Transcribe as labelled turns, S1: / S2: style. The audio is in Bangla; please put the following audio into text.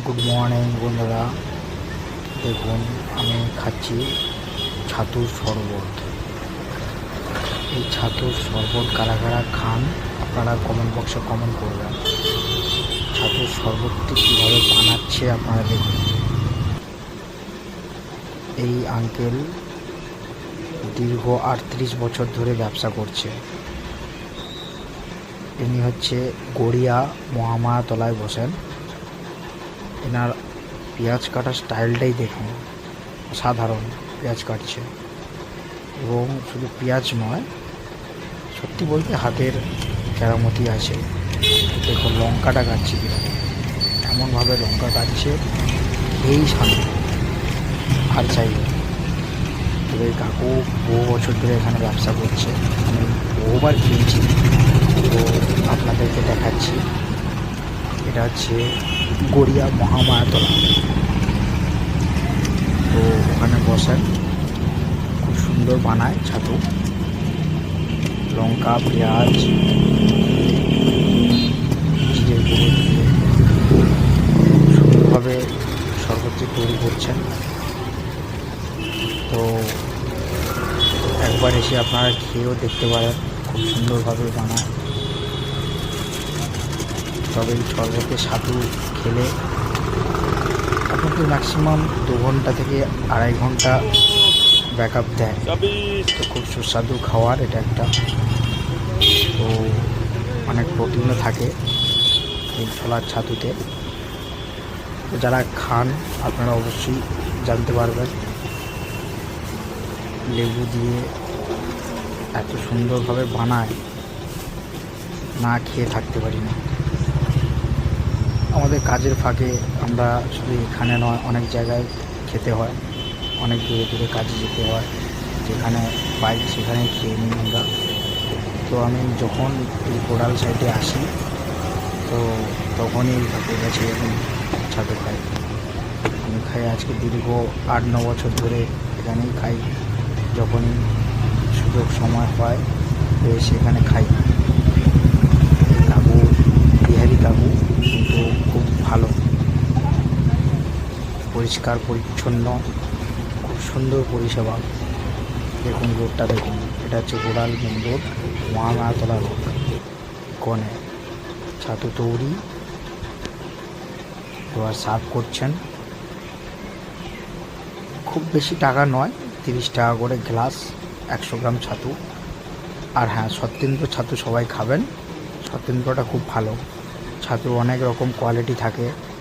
S1: গুড মর্নিং বন্ধুরা, দেখুন আমি খাচ্ছি ছাতুর শরবত। এই ছাতুর শরবত কারা কারা খান আপনারা কমেন্ট বক্সে কমেন্ট করবেন। ছাতুর শরবতটি কীভাবে বানাচ্ছে আপনারা দেখুন। এই আঙ্কেল দীর্ঘ 38 বছর ধরে ব্যবসা করছে। ইনি হচ্ছে গড়িয়া মহামায়াতলায় বসেন। এনার পেঁয়াজ কাটার স্টাইলটাই দেখুন, সাধারণ পেঁয়াজ কাটছে। এবং শুধু পেঁয়াজ নয়, সত্যি বলতে হাতের কেরামতি আছে। দেখুন লঙ্কাটা কাটছে কীরকম, এমনভাবে লঙ্কা কাটছে এই শান্তি আর চাইবে। তবে কাকু বহু বছর ধরে এখানে ব্যবসা করছে, আমি বহুবার খেয়েছি। তো আপনাদেরকে দেখাচ্ছি, এটা হচ্ছে গড়িয়া মহামায়াতলা। তো ওখানে বসেন, খুব সুন্দর বানায় ছাতু, লঙ্কা পেঁয়াজ জিরে গুঁড়ো দিয়ে সুন্দরভাবে শরবতটি তৈরি করছেন। তো একবার এসে আপনারা খেয়েও দেখতে পারেন, খুব সুন্দরভাবে বানায়। তবে এই শরবতে ছাতু খেলে আপনাকে ম্যাক্সিমাম 2 ঘন্টা থেকে 2.5 ঘন্টা ব্যাকআপ দেয়। তো খুব সুস্বাদু খাওয়ার এটা একটা। তো অনেক প্রোটিনও থাকে এই ছোলার ছাতুতে। তো যারা খান আপনারা অবশ্যই জানতে পারবেন। লেবু দিয়ে এত সুন্দরভাবে বানায়, না খেয়ে থাকতে পারি না। আমাদের কাজের ফাঁকে আমরা শুধু এখানে নয়, অনেক জায়গায় খেতে হয়, অনেক দূরে দূরে কাজে যেতে হয়, যেখানে পাই সেখানেই খেয়ে নিই আমরা। তো আমি যখন এই কোড়াল সাইডে আসি তো তখনই এই কাকুর কাছে আমি ছাতু খাই। আমি খাই আজকে দীর্ঘ 8-9 বছর ধরে এখানেই খাই। যখনই সুযোগ সময় হয় তো সেখানে খাই। কাকু বিহারি কাকু কিন্তু খুব ভালো, পরিষ্কার পরিচ্ছন্ন, খুব সুন্দর পরিষেবা। দেখুন রোডটা দেখুন, এটা হচ্ছে গোড়াল মেন রোড, মহামায়াতলা রোড। কোণে ছাতু তৈরি এবার সার্ভ করছেন। খুব বেশি টাকা নয়, 30 টাকা করে গ্লাস, 100 গ্রাম ছাতু। আর হ্যাঁ, সত্যেন্দ্র ছাতু সবাই খাবেন, সত্যেন্দ্রটা খুব ভালো ছাতু। অনেক রকম কোয়ালিটি থাকে,